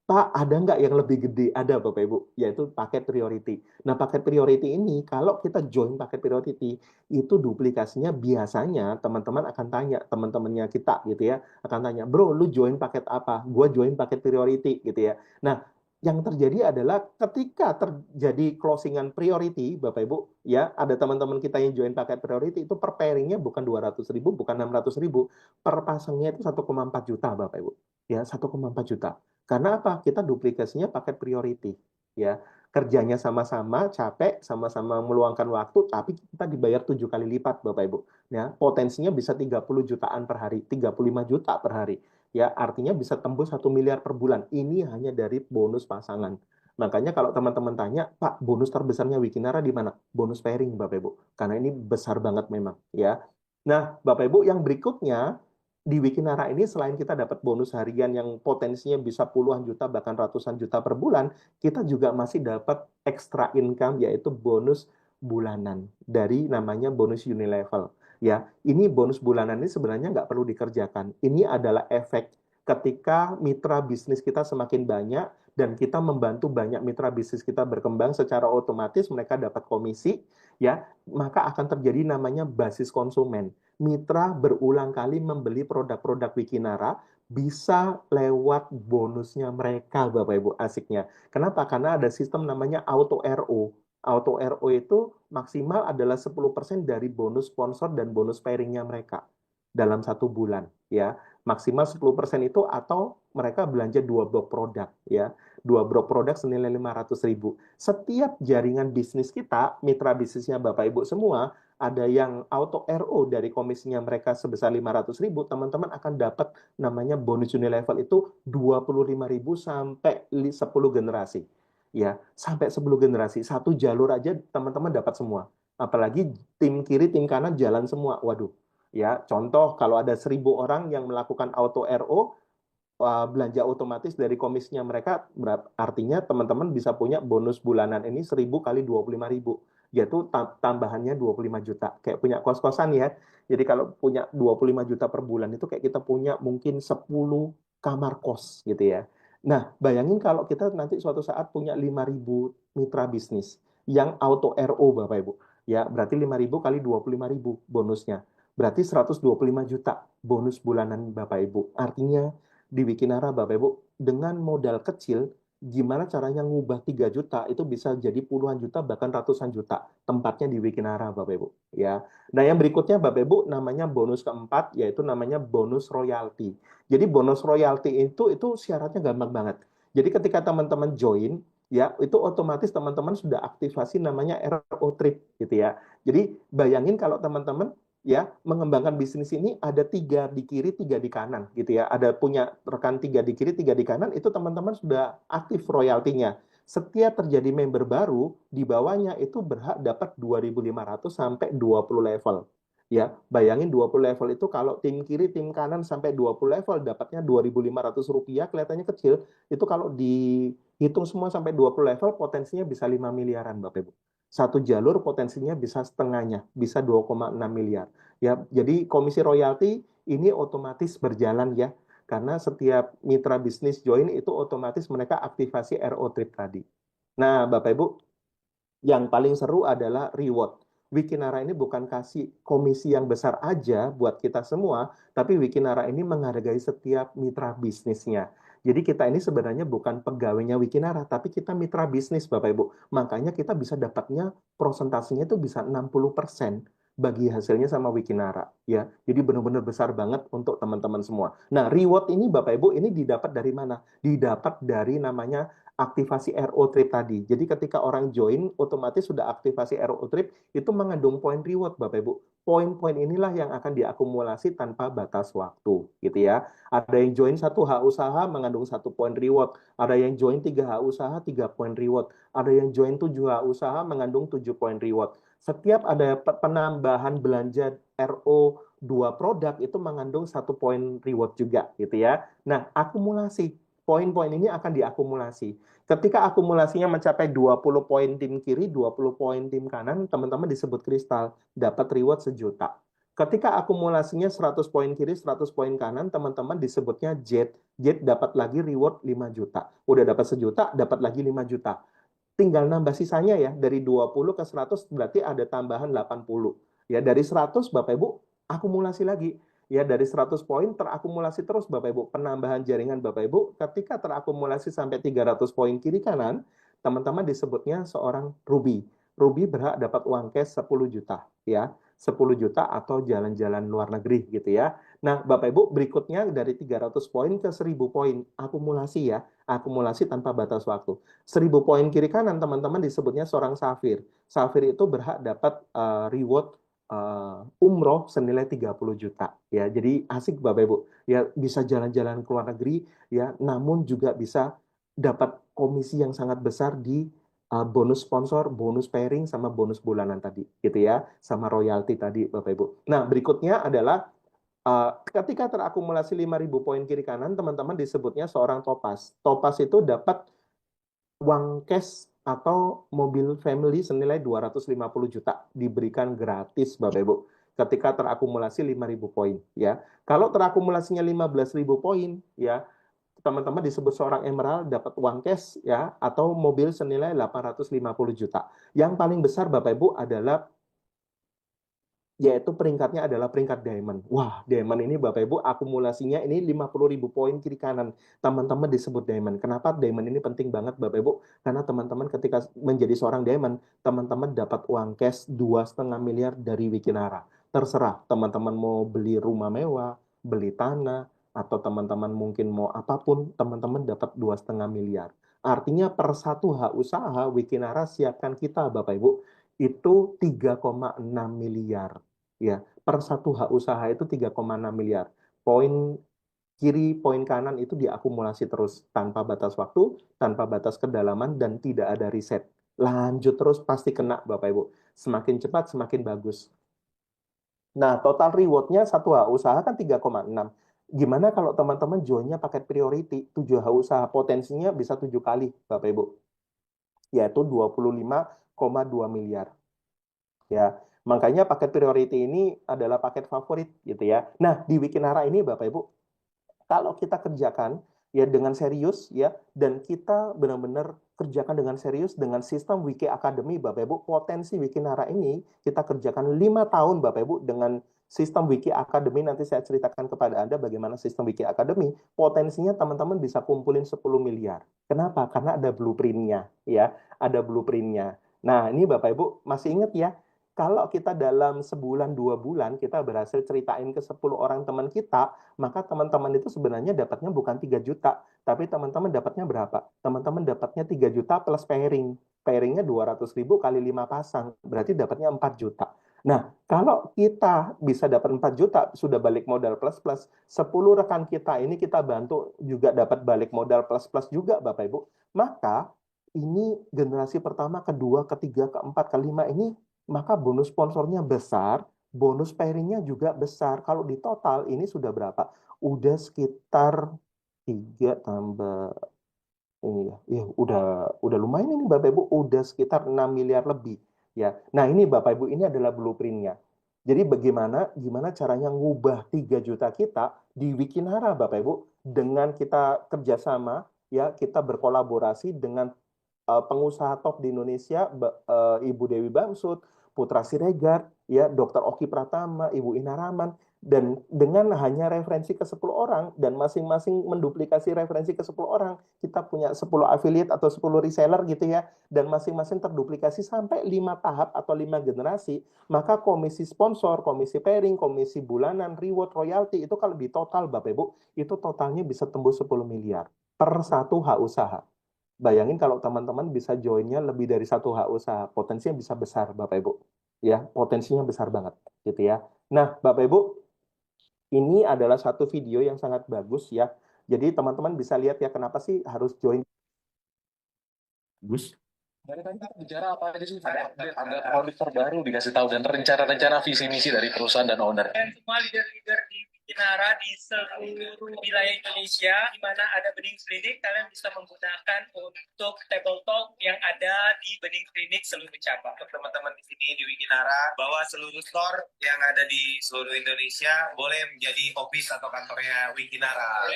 Pak, ada nggak yang lebih gede? Ada, Bapak Ibu, yaitu paket priority. Nah, paket priority ini, kalau kita join paket priority, itu duplikasinya biasanya teman-teman akan tanya, teman-temannya kita gitu ya, akan tanya, bro, lu join paket apa? Gua join paket priority gitu ya. Nah, yang terjadi adalah ketika terjadi closingan priority, Bapak Ibu, ya, ada teman-teman kita yang join paket priority, itu per pairingnya bukan 200.000, bukan 600.000, per pasangnya itu 1,4 juta, Bapak Ibu. Ya, 1,4 juta. Karena apa? Kita duplikasinya paket priority. Ya, kerjanya sama-sama, capek, sama-sama meluangkan waktu, tapi kita dibayar 7 kali lipat, Bapak Ibu. Ya, potensinya bisa 30 jutaan per hari, 35 juta per hari. Ya, artinya bisa tembus 1 miliar per bulan. Ini hanya dari bonus pasangan. Makanya kalau teman-teman tanya, Pak, bonus terbesarnya Wikinara di mana? Bonus pairing, Bapak Ibu. Karena ini besar banget memang, ya. Nah, Bapak Ibu, yang berikutnya di Wikinara ini selain kita dapat bonus harian yang potensinya bisa puluhan juta bahkan ratusan juta per bulan, kita juga masih dapat extra income yaitu bonus bulanan dari namanya bonus Unilevel. Ya, ini bonus bulanan ini sebenarnya nggak perlu dikerjakan. Ini adalah efek Ketika mitra bisnis kita semakin banyak dan kita membantu banyak mitra bisnis kita berkembang, secara otomatis mereka dapat komisi, ya, maka akan terjadi namanya basis konsumen. Mitra berulang kali membeli produk-produk Wikinara bisa lewat bonusnya mereka, Bapak Ibu, asiknya. Kenapa? Karena ada sistem namanya Auto RO. Auto RO itu maksimal adalah 10% dari bonus sponsor dan bonus pairingnya mereka dalam 1 bulan, ya. Maksimal 10% itu atau mereka belanja 2 blok produk, ya. 2 blok produk senilai 500.000. Setiap jaringan bisnis kita, mitra bisnisnya Bapak Ibu semua, ada yang auto RO dari komisinya mereka sebesar 500.000, teman-teman akan dapat namanya bonus Unilevel itu 25.000 sampai 10 generasi. Ya, sampai 10 generasi. Satu jalur aja teman-teman dapat semua. Apalagi tim kiri, tim kanan jalan semua. Waduh. Ya, contoh kalau ada 1.000 orang yang melakukan auto RO, belanja otomatis dari komisinya mereka, artinya teman-teman bisa punya bonus bulanan ini 1.000 kali 25.000, yaitu tambahannya 25 juta. Kayak punya kos-kosan ya. Jadi kalau punya 25 juta per bulan itu kayak kita punya mungkin 10 kamar kos gitu ya. Nah, bayangin kalau kita nanti suatu saat punya 5.000 mitra bisnis yang auto RO Bapak Ibu. Ya, berarti 5.000 kali 25.000 bonusnya. Berarti 125 juta bonus bulanan Bapak Ibu. Artinya di Wikinara Bapak Ibu, dengan modal kecil, gimana caranya ngubah 3 juta itu bisa jadi puluhan juta bahkan ratusan juta, tempatnya di Wikinara Bapak Ibu, ya. Nah, yang berikutnya Bapak Ibu namanya bonus keempat, yaitu namanya bonus royalti. Jadi bonus royalti itu syaratnya gampang banget. Jadi ketika teman-teman join, ya, itu otomatis teman-teman sudah aktivasi namanya RO Trip gitu ya. Jadi bayangin kalau teman-teman, ya, mengembangkan bisnis ini ada 3 di kiri, 3 di kanan gitu ya. Ada punya rekan 3 di kiri, 3 di kanan, itu teman-teman sudah aktif royaltinya. Setiap terjadi member baru, di bawahnya itu berhak dapat 2.500 sampai 20 level. Ya, bayangin 20 level itu kalau tim kiri, tim kanan sampai 20 level dapatnya Rp2.500, kelihatannya kecil. Itu kalau dihitung semua sampai 20 level potensinya bisa 5 miliaran Bapak Ibu. Satu jalur potensinya bisa setengahnya, bisa 2,6 miliar. Ya, jadi komisi royalti ini otomatis berjalan ya, karena setiap mitra bisnis join itu otomatis mereka aktivasi RO Trip tadi. Nah, Bapak Ibu, yang paling seru adalah reward. Wikinara ini bukan kasih komisi yang besar aja buat kita semua, tapi Wikinara ini menghargai setiap mitra bisnisnya. Jadi kita ini sebenarnya bukan pegawainya Wikinara, tapi kita mitra bisnis Bapak Ibu. Makanya kita bisa dapatnya prosentasenya itu bisa 60% bagi hasilnya sama Wikinara ya. Jadi benar-benar besar banget untuk teman-teman semua. Nah, reward ini Bapak Ibu ini didapat dari mana? Didapat dari namanya aktivasi RO Trip tadi. Jadi ketika orang join, otomatis sudah aktivasi RO Trip, itu mengandung poin reward, Bapak Ibu. Poin-poin inilah yang akan diakumulasi tanpa batas waktu, gitu ya. Ada yang join 1 H usaha mengandung 1 poin reward. Ada yang join 3 H usaha, 3 poin reward. Ada yang join 7 H usaha mengandung 7 poin reward. Setiap ada penambahan belanja RO 2 produk itu mengandung 1 poin reward juga, gitu ya. Nah, akumulasi poin-poin ini akan diakumulasi. Ketika akumulasinya mencapai 20 poin tim kiri, 20 poin tim kanan, teman-teman disebut kristal, dapat reward 1 juta. Ketika akumulasinya 100 poin kiri, 100 poin kanan, teman-teman disebutnya jet. Jet dapat lagi reward 5 juta. Udah dapat 1 juta, dapat lagi 5 juta. Tinggal nambah sisanya ya, dari 20 ke 100 berarti ada tambahan 80. Ya, dari 100 Bapak Ibu akumulasi lagi. Ya, dari 100 poin terakumulasi terus Bapak Ibu. Penambahan jaringan Bapak Ibu ketika terakumulasi sampai 300 poin kiri kanan, teman-teman disebutnya seorang Ruby. Ruby berhak dapat uang cash 10 juta ya. 10 juta atau jalan-jalan luar negeri gitu ya. Nah, Bapak Ibu, berikutnya dari 300 poin ke 1.000 poin akumulasi ya. Akumulasi tanpa batas waktu. 1.000 poin kiri kanan teman-teman disebutnya seorang Safir. Safir itu berhak dapat reward umroh senilai 30 juta ya. Jadi asik Bapak Ibu. Ya, bisa jalan-jalan ke luar negeri ya, namun juga bisa dapat komisi yang sangat besar di bonus sponsor, bonus pairing sama bonus bulanan tadi gitu ya, sama royalti tadi Bapak Ibu. Nah, berikutnya adalah ketika terakumulasi 5.000 poin kiri kanan, teman-teman disebutnya seorang topas. Topas itu dapat uang cash atau mobil family senilai 250 juta diberikan gratis Bapak Ibu. ketika terakumulasi 5.000 poin ya. Kalau terakumulasinya 15.000 poin ya, teman-teman disebut seorang emerald dapat uang cash ya atau mobil senilai 850 juta. Yang paling besar Bapak Ibu adalah yaitu peringkatnya adalah peringkat diamond. Wah, diamond ini Bapak Ibu akumulasinya ini 50.000 poin kiri kanan. Teman-teman disebut diamond. Kenapa diamond ini penting banget Bapak Ibu? Karena teman-teman ketika menjadi seorang diamond, teman-teman dapat uang cash 2,5 miliar dari Wikinara. Terserah teman-teman mau beli rumah mewah, beli tanah, atau teman-teman mungkin mau apapun, teman-teman dapat 2,5 miliar. Artinya per satu hak usaha Wikinara siapkan kita Bapak Ibu itu 3,6 miliar ya. Per satu hak usaha itu 3,6 miliar. Poin kiri, poin kanan itu diakumulasi terus tanpa batas waktu, tanpa batas kedalaman dan tidak ada riset. Lanjut terus pasti kena Bapak Ibu. Semakin cepat semakin bagus. Nah, total rewardnya satu hak usaha kan 3,6. Gimana kalau teman-teman joinnya paket priority, 7 hak usaha potensinya bisa 7 kali Bapak Ibu. Yaitu 25,2 miliar. Ya, makanya paket priority ini adalah paket favorit gitu ya. Nah, di Wikinara ini Bapak Ibu, kalau kita kerjakan ya dengan serius ya dan kita benar-benar kerjakan dengan serius dengan sistem Wiki Academy Bapak Ibu, potensi Wikinara ini kita kerjakan 5 tahun Bapak Ibu dengan sistem Wiki Academy. Nanti saya ceritakan kepada Anda bagaimana sistem Wiki Academy. Potensinya teman-teman bisa kumpulin 10 miliar. Kenapa? Karena ada blueprintnya ya, ada blueprintnya. Nah, ini Bapak Ibu masih ingat ya, kalau kita dalam sebulan 2 bulan kita berhasil ceritain ke 10 orang teman kita, maka teman-teman itu sebenarnya dapatnya bukan 3 juta, tapi teman-teman dapatnya berapa? Teman-teman dapatnya 3 juta plus pairing. Pairingnya 200.000 kali 5 pasang, berarti dapatnya 4 juta. Nah, kalau kita bisa dapat 4 juta, sudah balik modal plus-plus, 10 rekan kita ini kita bantu juga dapat balik modal plus-plus juga Bapak Ibu. Maka ini generasi pertama, kedua, ketiga, keempat, kelima ini maka bonus sponsornya besar, bonus pairingnya juga besar. Kalau di total ini sudah berapa? Udah sekitar 3 tambah ini ya. Ya, udah lumayan ini Bapak Ibu, udah sekitar 6 miliar lebih ya. Nah, ini Bapak Ibu ini adalah blueprintnya. Jadi gimana caranya ngubah 3 juta kita di Wikinara Bapak Ibu dengan kita kerjasama ya, kita berkolaborasi dengan pengusaha top di Indonesia, Ibu Dewi Bamsud, Putra Siregar, ya, Dr. Oki Pratama, Ibu Ina Rahman, dan dengan hanya referensi ke 10 orang dan masing-masing menduplikasi referensi ke 10 orang, kita punya 10 affiliate atau 10 reseller gitu ya, dan masing-masing terduplikasi sampai 5 tahap atau 5 generasi, maka komisi sponsor, komisi pairing, komisi bulanan, reward, royalty, itu kalau di total Bapak Ibu, itu totalnya bisa tembus 10 miliar per satu hak usaha. Bayangin kalau teman-teman bisa joinnya lebih dari satu hak usaha, potensinya bisa besar Bapak Ibu. Ya, potensinya besar banget gitu ya. Nah, Bapak Ibu, ini adalah satu video yang sangat bagus ya. Jadi teman-teman bisa lihat ya kenapa sih harus join. Bagus. Dari tadi kita bicara apa aja sih? Ada update, ada produk terbaru dikasih tahu dan rencana-rencana visi misi dari perusahaan dan owner. Dan semua leader-leader di Wikinara di seluruh wilayah Indonesia, di mana ada Bening Klinik, kalian bisa menggunakan untuk table talk yang ada di Bening Klinik seluruh cabang. Untuk teman-teman di sini di Wikinara, bahwa seluruh store yang ada di seluruh Indonesia boleh menjadi office atau kantornya Wikinara.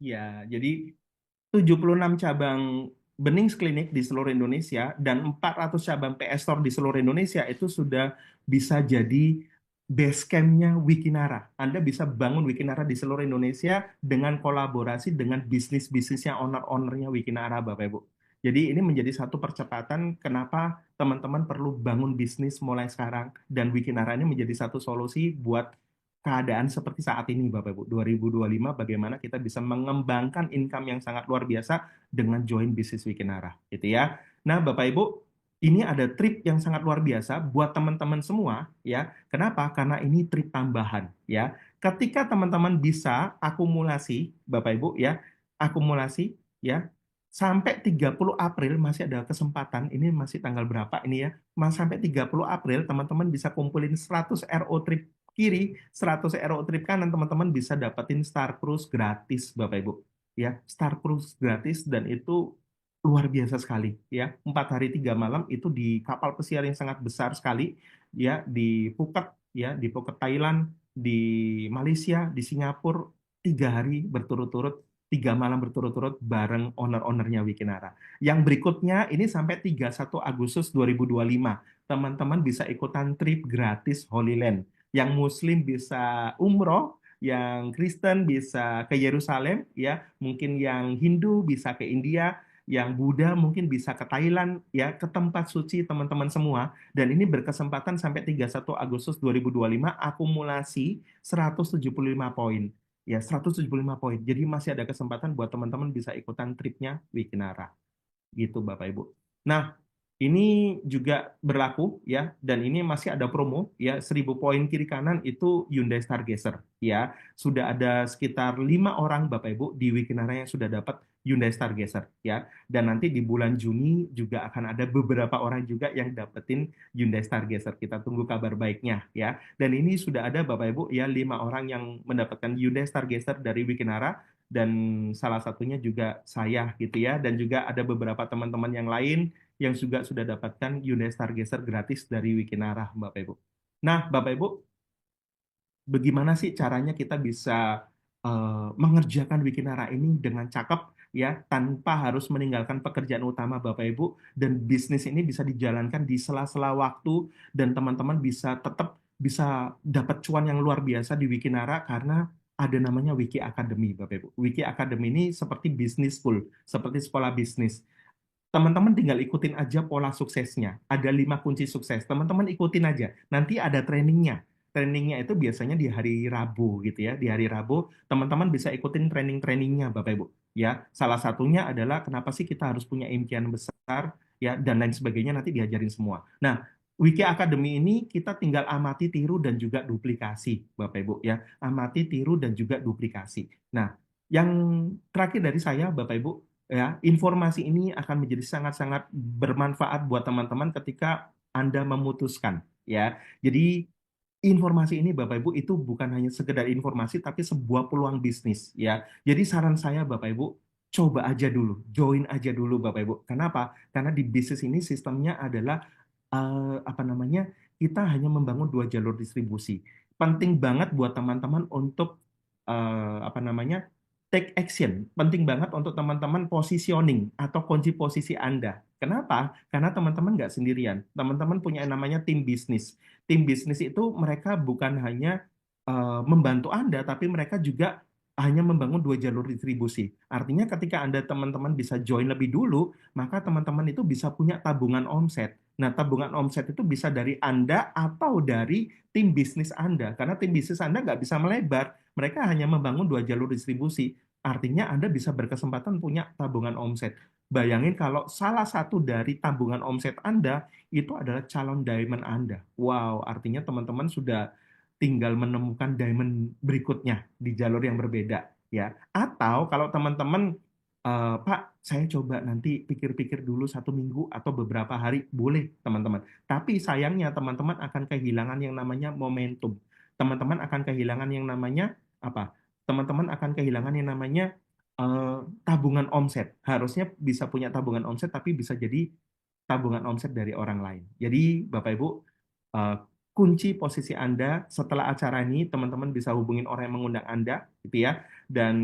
Ya, jadi 76 cabang Benings Klinik di seluruh Indonesia dan 400 cabang PS Store di seluruh Indonesia itu sudah bisa jadi base camp-nya Wikinara. Anda bisa bangun Wikinara di seluruh Indonesia dengan kolaborasi dengan bisnis-bisnisnya owner-ownernya Wikinara, Bapak Ibu. Jadi ini menjadi satu percepatan kenapa teman-teman perlu bangun bisnis mulai sekarang. Dan Wikinara ini menjadi satu solusi buat keadaan seperti saat ini, Bapak Ibu. 2025 bagaimana kita bisa mengembangkan income yang sangat luar biasa dengan join bisnis Wikinara, gitu ya. Nah, Bapak Ibu, ini ada trip yang sangat luar biasa buat teman-teman semua, ya. Kenapa? Karena ini trip tambahan, ya. Ketika teman-teman bisa akumulasi, Bapak Ibu, ya, akumulasi, ya, sampai 30 April masih ada kesempatan, ini masih tanggal berapa ini ya, sampai 30 April teman-teman bisa kumpulin 100 RO trip kiri, 100 RO trip kanan, teman-teman bisa dapetin Star Cruise gratis, Bapak Ibu. Ya, Star Cruise gratis dan itu luar biasa sekali ya. 4 hari 3 malam itu di kapal pesiar yang sangat besar sekali ya, di Phuket ya, di Phuket Thailand, di Malaysia, di Singapura, 3 hari berturut-turut, 3 malam berturut-turut bareng owner-ownernya Wikinara. Yang berikutnya ini sampai 31 Agustus 2025, teman-teman bisa ikutan trip gratis Holy Land. Yang Muslim bisa umroh, yang Kristen bisa ke Yerusalem ya, mungkin yang Hindu bisa ke India, yang Buddha mungkin bisa ke Thailand ya, ke tempat suci teman-teman semua. Dan ini berkesempatan sampai 31 Agustus 2025 akumulasi 175 poin. Ya, 175 poin. Jadi masih ada kesempatan buat teman-teman bisa ikutan tripnya Wikinara. Gitu Bapak Ibu. Nah, ini juga berlaku ya, dan ini masih ada promo ya, 1000 poin kiri kanan itu Hyundai Stargazer ya. Sudah ada sekitar 5 orang Bapak Ibu di Wikinara yang sudah dapat Hyundai Stargazer ya. Dan nanti di bulan Juni juga akan ada beberapa orang juga yang dapetin Hyundai Stargazer. Kita tunggu kabar baiknya ya. Dan ini sudah ada Bapak Ibu ya, 5 orang yang mendapatkan Hyundai Stargazer dari Wikinara, dan salah satunya juga saya gitu ya, dan juga ada beberapa teman-teman yang lain yang juga sudah dapatkan Hyundai Stargazer gratis dari Wikinara Bapak Ibu. Nah Bapak Ibu, bagaimana sih caranya kita bisa mengerjakan Wikinara ini dengan cakep ya, tanpa harus meninggalkan pekerjaan utama Bapak Ibu, dan bisnis ini bisa dijalankan di sela-sela waktu, dan teman-teman bisa tetap bisa dapat cuan yang luar biasa di Wikinara karena ada namanya Wiki Academy Bapak Ibu. Wiki Academy ini seperti business school, seperti sekolah bisnis. Teman-teman tinggal ikutin aja pola suksesnya. Ada 5 kunci sukses. Teman-teman ikutin aja. Nanti ada trainingnya. Trainingnya itu biasanya di hari Rabu gitu ya. Di hari Rabu, teman-teman bisa ikutin training-trainingnya Bapak Ibu. Ya, salah satunya adalah kenapa sih kita harus punya impian besar ya, dan lain sebagainya nanti diajarin semua. Nah, Wiki Academy ini kita tinggal amati, tiru, dan juga duplikasi Bapak Ibu ya. Amati, tiru, dan juga duplikasi. Nah, yang terakhir dari saya Bapak Ibu, ya, informasi ini akan menjadi sangat-sangat bermanfaat buat teman-teman ketika Anda memutuskan, ya. Jadi informasi ini Bapak Ibu itu bukan hanya sekedar informasi tapi sebuah peluang bisnis, ya. Jadi saran saya Bapak Ibu, coba aja dulu, join aja dulu Bapak Ibu. Kenapa? Karena di bisnis ini sistemnya adalah apa namanya? Kita hanya membangun 2 jalur distribusi. Penting banget buat teman-teman untuk apa namanya? Take action. Penting banget untuk teman-teman positioning atau kunci posisi Anda. Kenapa? Karena teman-teman nggak sendirian. Teman-teman punya yang namanya tim bisnis. Tim bisnis itu mereka bukan hanya membantu Anda, tapi mereka juga hanya membangun 2 jalur distribusi. Artinya ketika Anda teman-teman bisa join lebih dulu, maka teman-teman itu bisa punya tabungan omset. Nah, tabungan omset itu bisa dari Anda atau dari tim bisnis Anda. Karena tim bisnis Anda nggak bisa melebar. Mereka hanya membangun 2 jalur distribusi. Artinya Anda bisa berkesempatan punya tabungan omset. Bayangin kalau salah satu dari tabungan omset Anda itu adalah calon diamond Anda. Wow, artinya teman-teman sudah tinggal menemukan diamond berikutnya di jalur yang berbeda, ya. Atau kalau teman-teman, Pak, saya coba nanti pikir-pikir dulu 1 minggu atau beberapa hari, boleh teman-teman. Tapi sayangnya teman-teman akan kehilangan yang namanya momentum. Teman-teman akan kehilangan yang namanya apa? Teman-teman akan kehilangan yang namanya tabungan omset. Harusnya bisa punya tabungan omset, tapi bisa jadi tabungan omset dari orang lain. Jadi Bapak Ibu, eh, kunci posisi Anda setelah acara ini, teman-teman bisa hubungin orang yang mengundang Anda, gitu ya. Dan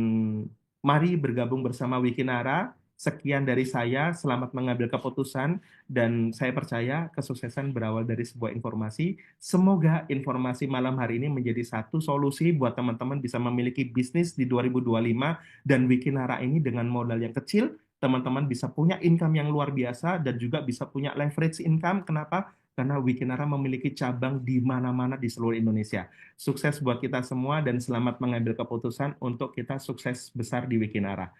mari bergabung bersama Wikinara. Sekian dari saya, selamat mengambil keputusan, dan saya percaya kesuksesan berawal dari sebuah informasi. Semoga informasi malam hari ini menjadi satu solusi buat teman-teman bisa memiliki bisnis di 2025, dan Wikinara ini dengan modal yang kecil, teman-teman bisa punya income yang luar biasa dan juga bisa punya leverage income. Kenapa? Karena Wikinara memiliki cabang di mana-mana di seluruh Indonesia. Sukses buat kita semua dan selamat mengambil keputusan untuk kita sukses besar di Wikinara.